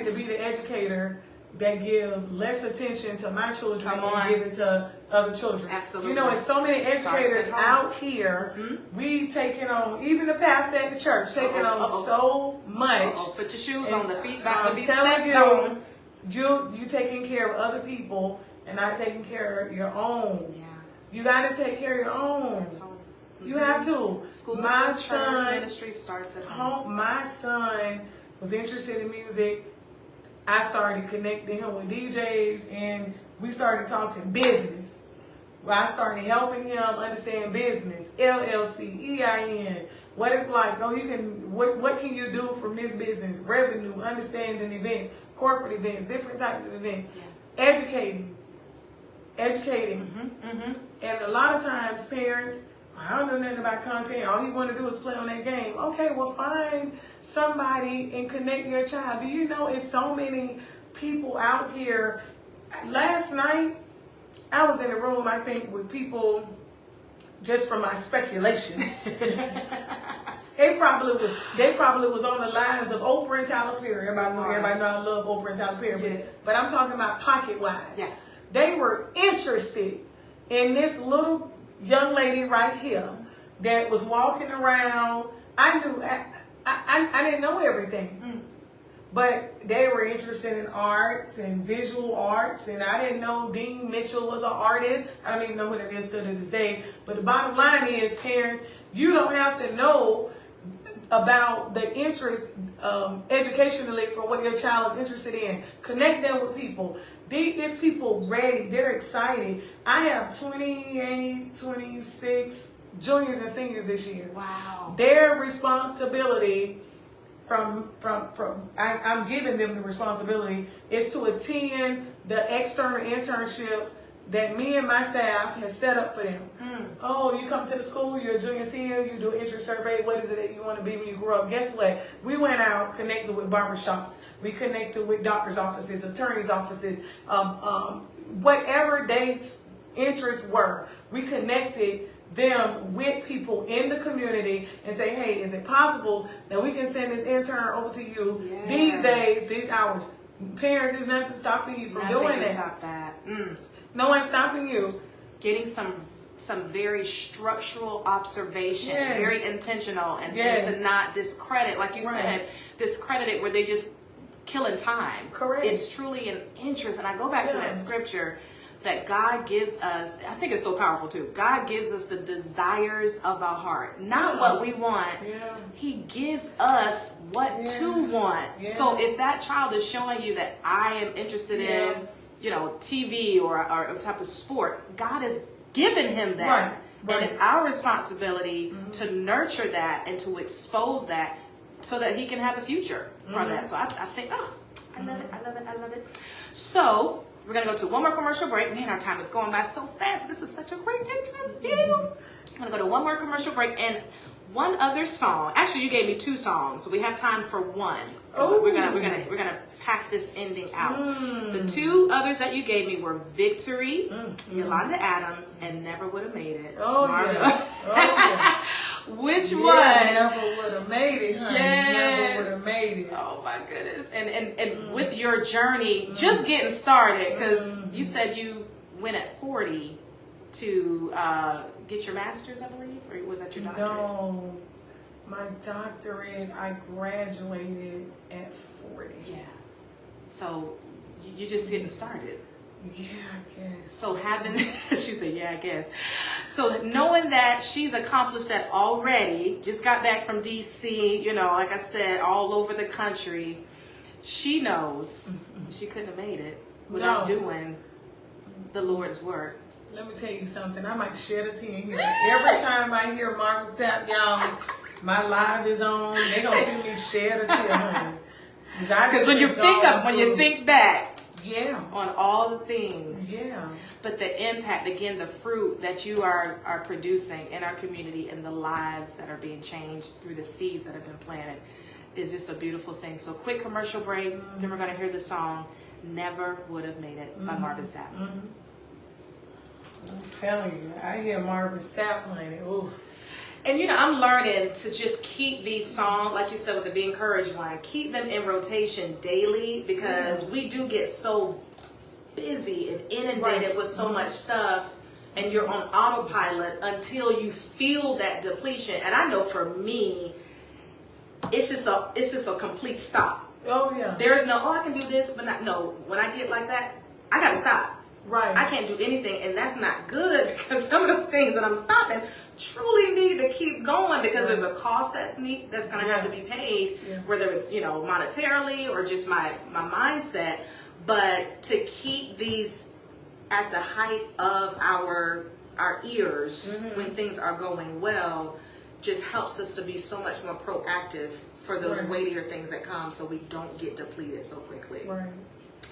to be the educator that give less attention to my children and give it to other children. Absolutely. There's so many educators out here. We taking on, even the pastor at the church, taking on so much. Put your shoes on, the feet back to be telling stepped on. You taking care of other people and not taking care of your own. Yeah. You got to take care of your own. You have to. School, my church, son, ministry starts at home. My son was interested in music. I started connecting him with DJs, and we started talking business. I started helping him understand business, LLC, EIN, what it's like. What can you do from this business? Revenue, understanding events, corporate events, different types of events. Educating. And a lot of times parents, I don't know nothing about content. All you want to do is play on that game. Okay, well, find somebody and connect your child. Do you know it's so many people out here? Last night, I was in a room, I think, with people, just from my speculation. They probably was on the lines of Oprah and Tyler Perry. Everybody know I love Oprah and Tyler Perry. But I'm talking about pocket-wise. Yeah. They were interested in this little young lady right here that was walking around. I knew I didn't know everything, but they were interested in arts and visual arts, and I didn't know Dean Mitchell was an artist. I don't even know who that is to this day. But the bottom line is, parents, you don't have to know about the interest educationally for what your child is interested in. Connect them with people. There's people ready. They're excited. I have 28, 26 juniors and seniors this year. Wow. Their responsibility I'm giving them the responsibility is to attend the external internship that me and my staff has set up for them. Oh, you come to the school, you're a junior, senior, you do an interest survey. What is it that you want to be when you grow up? Guess what? We went out, connected with barbershops. We connected with doctor's offices, attorney's offices, whatever their interests were. We connected them with people in the community and say, hey, is it possible that we can send this intern over to you these days, these hours? Parents, there's nothing stopping you from doing that. Stop that. No one's stopping you. Getting some very structural observation, very intentional, and to not discredit, like you said, discredit it where they just killing time. Correct. It's truly an interest. And I go back to that scripture that God gives us. I think it's so powerful too. God gives us the desires of our heart, not what we want. He gives us what to want. So if that child is showing you that I am interested in, you know, TV or a type of sport, God has given him that. And it's our responsibility to nurture that and to expose that so that he can have a future from that. So I think, I love it, I love it, I love it. So we're going to go to one more commercial break. Man, our time is going by so fast. This is such a great interview. I'm going to go to one more commercial break and one other song. Actually, you gave me 2 songs, so we have time for one. We're gonna pack this ending out. The 2 others that you gave me were Victory, Yolanda Adams, and Never Would Have Made It. Which one? Never would have made it, honey. Never would have made it. Oh my goodness. And with your journey, just getting started, because you said you went at 40 to get your master's, I believe, or was that your doctorate? No, my doctorate, I graduated at 40. Yeah. So you're just getting started. Yeah, I guess. So having, she said, yeah, I guess. So knowing that she's accomplished that already, just got back from DC, you know, like I said, all over the country, she knows she couldn't have made it without doing the Lord's work. Let me tell you something. I might shed a tear here. Every time I hear Marvin Sapp, y'all, my live is on. They gonna see me shed a tear, honey. Because when you think back, on all the things, but the impact, again, the fruit that you are producing in our community and the lives that are being changed through the seeds that have been planted is just a beautiful thing. So quick commercial break, then we're going to hear the song Never Would Have Made It by Marvin Sapp. I'm telling you, I hear Marvin Sapp playing it. Oof. And, you know, I'm learning to just keep these songs, like you said, with the Be Encouraged one, keep them in rotation daily, because we do get so busy and inundated with so much stuff, and you're on autopilot until you feel that depletion. And I know for me, it's just a complete stop. Oh, yeah. There is no, I can do this, but not, no. When I get like that, I got to stop. Right. I can't do anything, and that's not good, because some of those things that I'm stopping truly need to keep going, because there's a cost that's going to have to be paid, whether it's, you know, monetarily or just my mindset. But to keep these at the height of our ears when things are going well just helps us to be so much more proactive for those weightier things that come, so we don't get depleted so quickly. Right.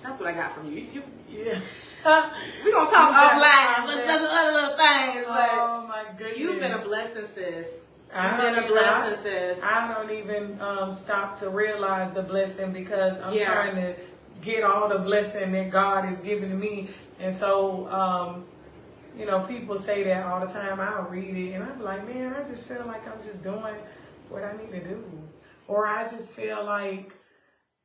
That's what I got from you. Yeah. We're going to talk offline. Let's do other little things. But oh, my goodness. You've been a blessing, sis. You've been a blessing, sis. I don't even stop to realize the blessing, because I'm trying to get all the blessing that God has given to me. And so, you know, people say that all the time. I'll read it and I'm like, man, I just feel like I'm just doing what I need to do. Or I just feel like,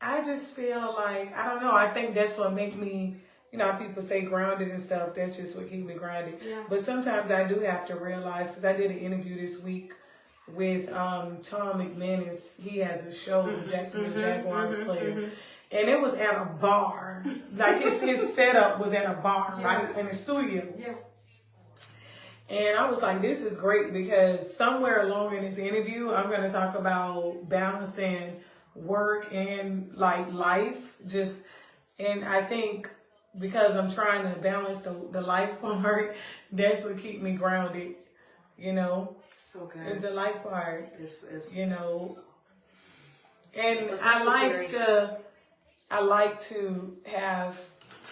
I don't know. I think that's what make me, you know, people say grounded and stuff. That's just what keep me grounded. Yeah. But sometimes I do have to realize, because I did an interview this week with Tom McManus. He has a show, Jacksonville Jaguars player. And it was at a bar. Like his setup was at a bar, right? In the studio. Yeah. And I was like, this is great, because somewhere along in this interview, I'm going to talk about balancing work and like life. And I think because I'm trying to balance the life part. That's what keep me grounded. You know, So good. is the life part. It's you know, and it's I like to have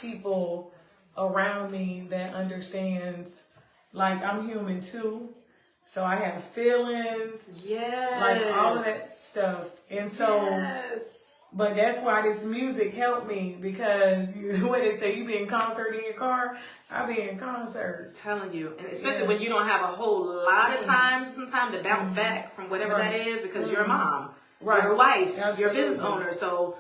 people around me that understands. Like, I'm human too, so I have feelings. Yes. Like all of that stuff, and so. Yes. But that's why this music helped me, because what they say, you be in concert in your car, I be in concert. I'm telling you, and especially when you don't have a whole lot of time, sometimes to bounce back from whatever that is, because you're a mom, you're a wife, you're a business owner. So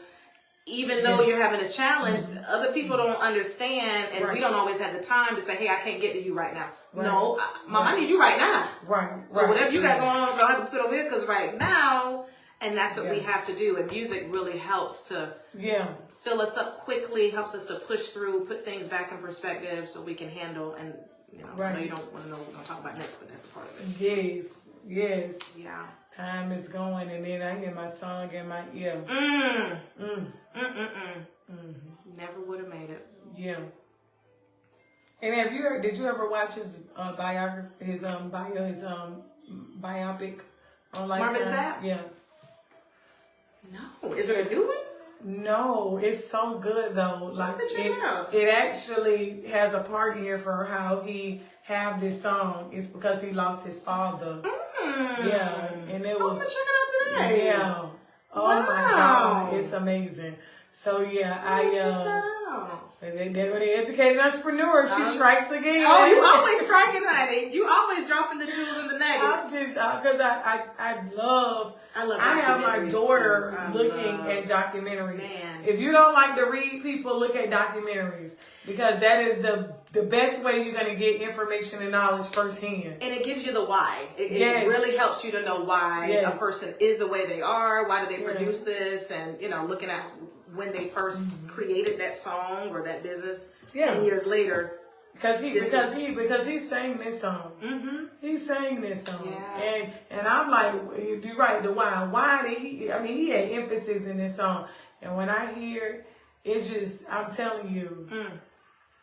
even though you're having a challenge, other people don't understand, and we don't always have the time to say, "Hey, I can't get to you right now." No, Mom, I need you right now. So whatever you got going on, I have to put over here, because right now. And that's what we have to do. And music really helps to fill us up quickly, helps us to push through, put things back in perspective so we can handle. And, you know, I know you don't want to know what we're going to talk about next, but that's a part of it. Yes. Yeah. Time is going, and then I hear my song in my ear. Never would have made it. Yeah. And did you ever watch his biography, his biopic on Lifetime? Marvin Sapp? Yeah. No. Is it a new one? No, it's so good though. Like it actually has a part here for how he have this song. It's because he lost his father. Yeah, and it was. I'm gonna check it out today. Yeah. Oh my God, it's amazing. So yeah, They're the educated entrepreneur. She strikes again. Oh, you always striking, honey. You always dropping the jewels in the nuggets. I'm just because I have my daughter looking at documentaries. Man. If you don't like to read, people look at documentaries, because that is the best way you're going to get information and knowledge firsthand. And it gives you the why. It really helps you to know why a person is the way they are. Why do they produce this? And, you know, looking at when they first created that song or that business 10 years later. Because he sang this song. He sang this song. Yeah. And I'm like, you're right, the why. Why did he? I mean, he had emphasis in this song. And when I hear it, just, I'm telling you,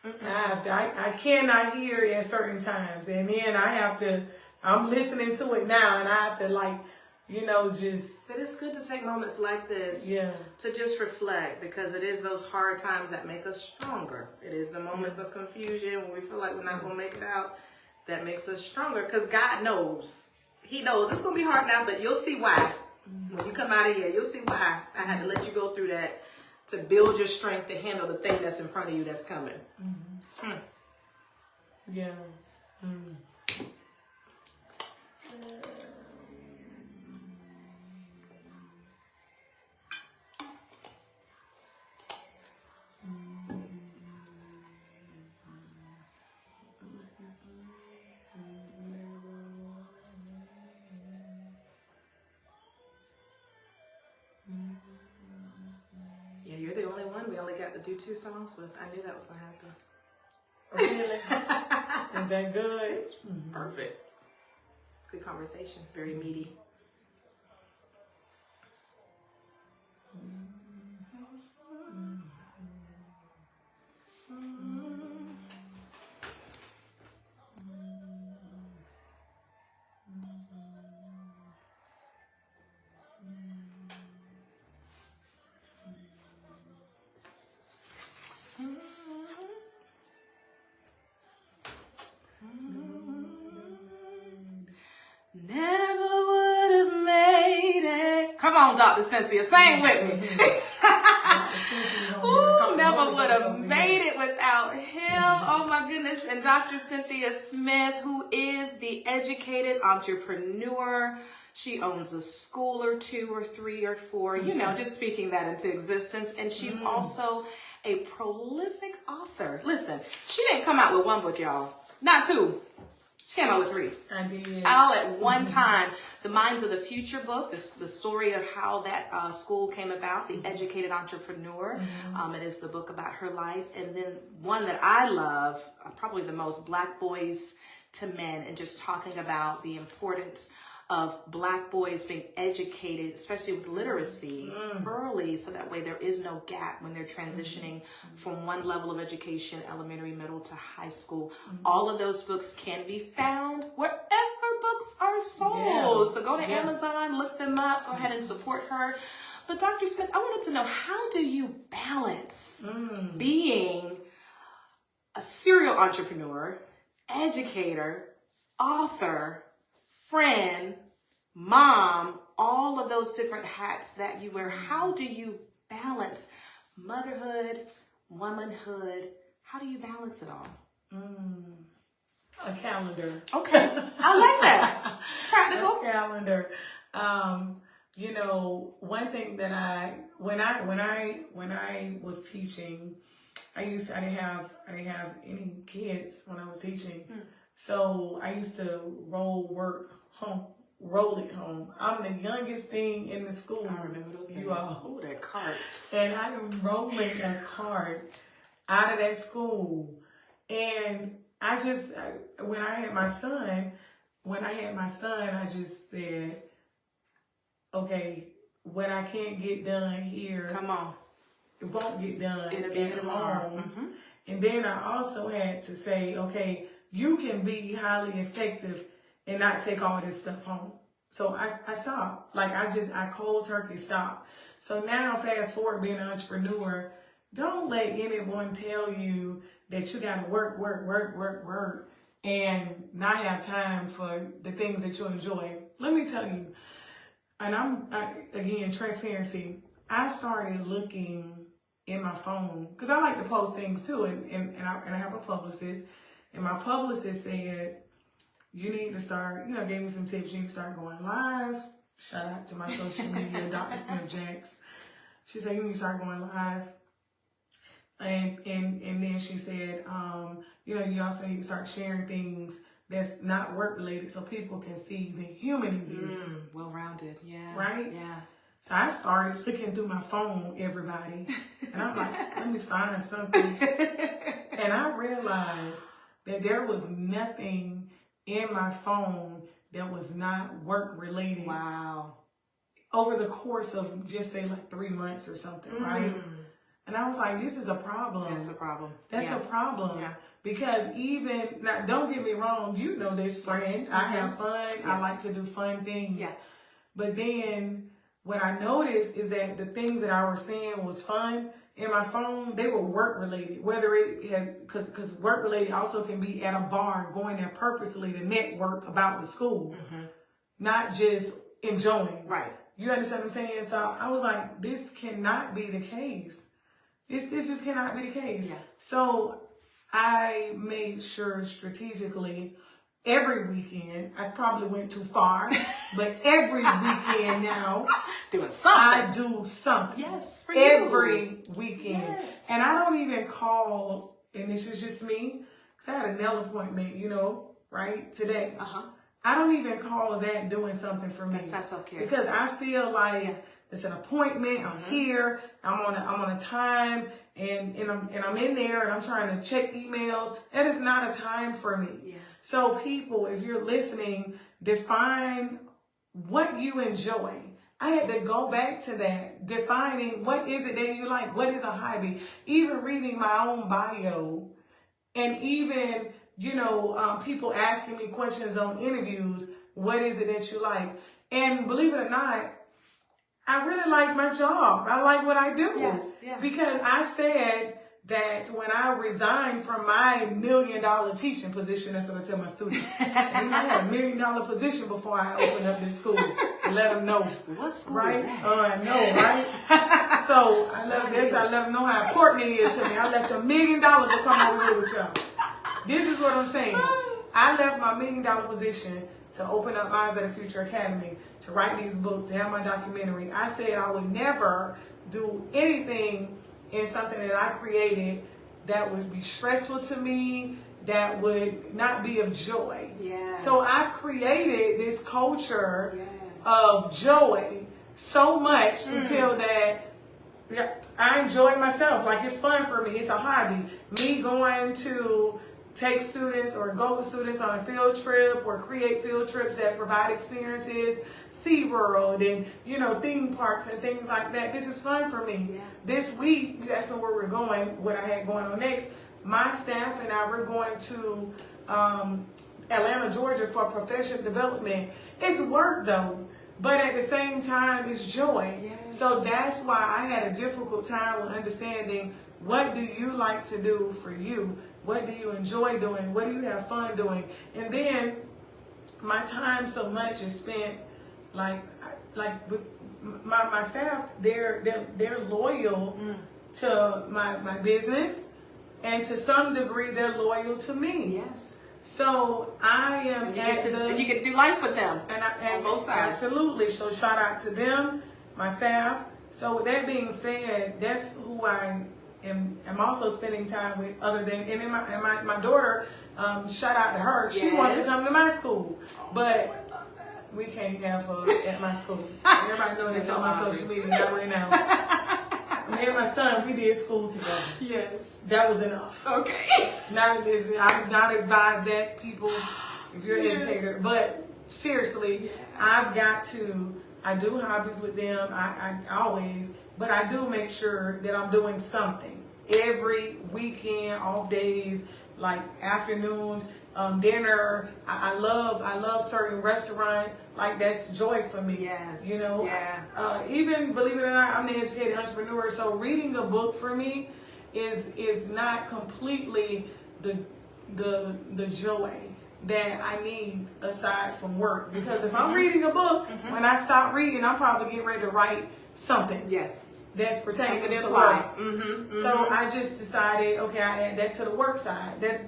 I cannot hear it at certain times. And then I'm listening to it now, and I have to just. But it's good to take moments like this to just reflect, because it is those hard times that make us stronger. It is the moments of confusion when we feel like we're not going to make it out that makes us stronger, because God knows. He knows it's going to be hard now, but you'll see why. When you come out of here, you'll see why I had to let you go through that, to build your strength to handle the thing that's in front of you that's coming. Yeah. Yeah, you're the only one we only got to do 2 songs with. I knew that was going to happen. Really? Is that good? It's perfect. It's good conversation. Very meaty. Never would have made it. Come on, Dr. Cynthia, sing with me. Ooh, never would have made it without him. Oh my goodness. And Dr. Cynthia Smith, who is the educated entrepreneur. She owns a school or 2 or 3 or 4, you know, just speaking that into existence. And she's also a prolific author. Listen, she didn't come out with 1 book, y'all. Not 2. She came out with 3. I did. All at one time. The Minds of the Future book, the story of how that school came about, The Educated Entrepreneur. It is the book about her life. And then one that I love, probably the most, Black Boys to Men, and just talking about the importance of Black boys being educated, especially with literacy early, so that way there is no gap when they're transitioning from one level of education, elementary, middle to high school. All of those books can be found wherever books are sold. So go to Amazon, look them up, go ahead and support her. But Dr. Smith, I wanted to know, how do you balance being a serial entrepreneur, educator, author, friend, mom, all of those different hats that you wear? How do you balance motherhood, womanhood? How do you balance it all? A calendar. Okay, I like that. Practical. A calendar. You know, one thing that when I was teaching, I didn't have any kids when I was teaching. So I used to roll it home. I'm the youngest thing in the school. I remember those days. You all. Oh, that cart. And I am rolling a cart out of that school. And when I had my son, I just said, okay, what I can't get done here, Come on. it won't get done It'll be at tomorrow. home. And then I also had to say, okay, you can be highly effective and not take all this stuff home. So I stopped. Like I cold turkey stopped. So now fast forward being an entrepreneur, don't let anyone tell you that you gotta work and not have time for the things that you enjoy. Let me tell you, and again, transparency, I started looking in my phone, because I like to post things too, and I have a publicist, and my publicist said, you need to start, gave me some tips, you need to start going live. Shout out to my social media, Dr. Smith Jacks. She said, you need to start going live. And then she said, you also need to start sharing things that's not work related so people can see the human in you. Well-rounded, yeah. Right? Yeah. So I started looking through my phone, everybody, and I'm like, let me find something. And I realized that there was nothing in my phone that was not work related. Wow. Over the course of just say like 3 months or something, right? And I was like, this is a problem. That's a problem. That's a problem. Yeah. Because now don't get me wrong, you know this, friend. I have fun. Yes. I like to do fun things. Yeah. But then what I noticed is that the things that I was saying was fun in my phone, they were work related. Whether it had, because work related also can be at a bar, going there purposely to network about the school, not just enjoying. Right. You understand what I'm saying? So I was like, this cannot be the case. This just cannot be the case. Yeah. So I made sure strategically every weekend, I probably went too far, but every weekend now, Doing something. I do something. Yes, for Every weekend. Yes. And I don't even call, and this is just me, because I had a nail appointment, right, today. I don't even call that doing something for me. That's not self-care. Because I feel like it's an appointment. I'm here. I'm on a time, and I'm in there, and I'm trying to check emails. That is not a time for me. Yeah. So people, if you're listening, define what you enjoy. I had to go back to that, defining what is it that you like. What is a hobby? Even reading my own bio, and even people asking me questions on interviews. What is it that you like? And believe it or not, I really like my job. I like what I do. Yes, yeah. Because I said that when I resigned from my $1 million teaching position, that's what I tell my students. I had a $1 million position before I opened up this school. To let them know. What school right? is that? I know, right? So I let them know how important it is to me. I left $1 million to come over here with y'all. This is what I'm saying. I left my $1 million position to open up Eyes of the Future Academy, to write these books, to have my documentary. I said I would never do anything in something that I created that would be stressful to me, that would not be of joy. Yes. So I created this culture of joy so much until that I enjoy myself. Like, it's fun for me. It's a hobby. Me going to take students or go with students on a field trip or create field trips that provide experiences, SeaWorld and, you know, theme parks and things like that. This is fun for me. Yeah. This week, you asked me where we're going, what I had going on next. My staff and I, we're going to Atlanta, Georgia for professional development. It's work though, but at the same time, it's joy. Yes. So that's why I had a difficult time with understanding what do you like to do for you? What do you enjoy doing? What do you have fun doing? And then my time so much is spent like with my staff. They're loyal to my business, and to some degree they're loyal to me. Yes. So I am you get to do life with them and on both sides. Absolutely. So shout out to them, my staff. So with that being said, that's who I am also spending time with. Other than and then my daughter, shout out to her. She wants to come to my school, but we can't have her at my school. Everybody knows it's on my social media right now. Me and my son, we did school together. Yes. That was enough. Okay. I would not advise that, people, if you're an educator. But seriously, I do hobbies with them. I always, but I do make sure that I'm doing something. Every weekend, off days, like afternoons, dinner. I love certain restaurants. Like, that's joy for me. Yes. You know. Yeah. Even, believe it or not, I'm the educated entrepreneur. So reading a book for me is not completely the joy that I need aside from work. Because if I'm reading a book, when I stop reading, I'm probably getting ready to write something. Yes. That's pertaining to apply. work. So I just decided, okay, I add that to the work side. That's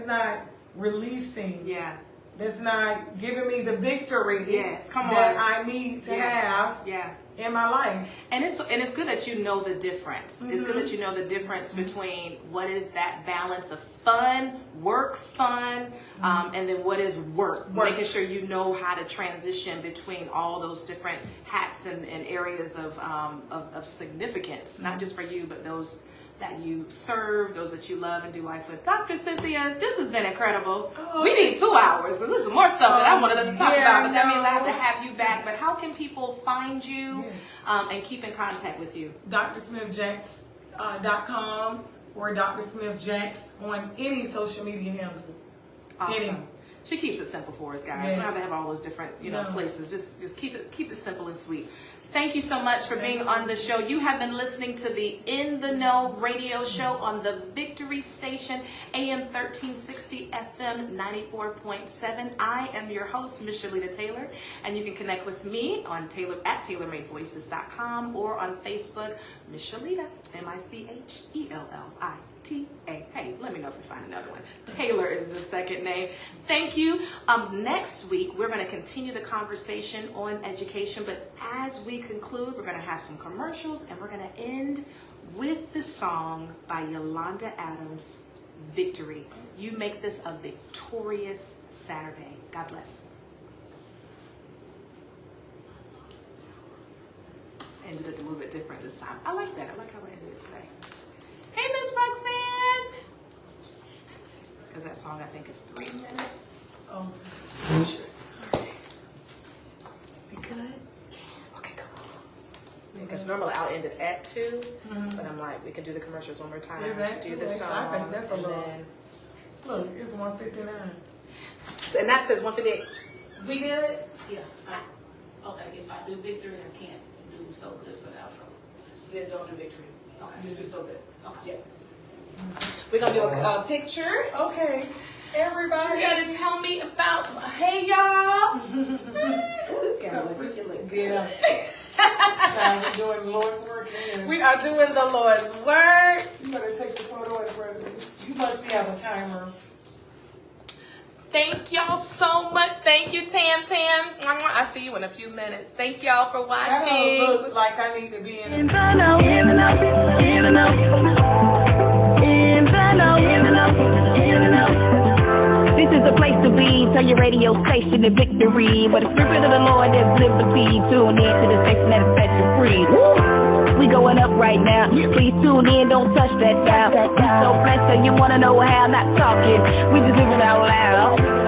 not releasing. Yeah. That's not giving me the victory that I need to have in my life. And it's good that you know the difference. It's good that you know the difference between what is that balance of fun, work fun, and then what is work. Making sure you know how to transition between all those different hats and areas of significance, not just for you, but those that you serve, those that you love and do life with. Dr. Cynthia, this has been incredible. We need 2 hours because there's more stuff that I wanted us to talk about, but that means I have to have you back. But how can people find you and keep in contact with you? DrSmithJax.com or Dr. Smith Jax on any social media handle. Awesome. Any. She keeps it simple for us, guys. We don't have to have all those different, places. Just keep it simple and sweet. Thank you so much for being on the show. You have been listening to the In the Know radio show on the Victory Station, AM 1360, FM 94.7. I am your host, Michellita Taylor, and you can connect with me on at TaylorMadeVoices.com or on Facebook, Michellita, Michellita. Hey, let me know if you find another one. Taylor is the second name. Thank you. Next week, we're going to continue the conversation on education, but as we conclude, we're going to have some commercials, and we're going to end with the song by Yolanda Adams, Victory. You make this a victorious Saturday. God bless. I ended it a little bit different this time. I like that. I like how I ended it today. Hey, Miss Roxanne! Because that song, I think, is 3 minutes. Oh, sure. All right. We good? Yeah. Okay, cool. Because normally I'll end it at 2, but I'm like, we can do the commercials one more time. Do the song. I think that's a lot. Look, it's 1:59. And that says 1:58. We good? Yeah. Okay, if I do Victory, I can't do So Good for the outro. Then don't do Victory. Okay. Just do So Good. Okay. Yeah. We're going to do a picture. Okay. Everybody. You got to tell me about, hey, y'all. This camera look ridiculous. Yeah. We're doing the Lord's work here. We are doing the Lord's work. You better take the photo in front of this. You must be have a timer. Thank y'all so much. Thank you, Tam Tam. I'll see you in a few minutes. Thank y'all for watching. I don't look like I need to be in In the know, in the know, in the know, in the know, in the know, in the know. This is the place to be. Turn your radio station to Victory, where the Spirit of the Lord is liberty. Tune in to the station that will set you free. Woo! we going up right now. Please tune in, don't touch that dial. We so blessed, so you wanna know how? Not talking, we just living out loud.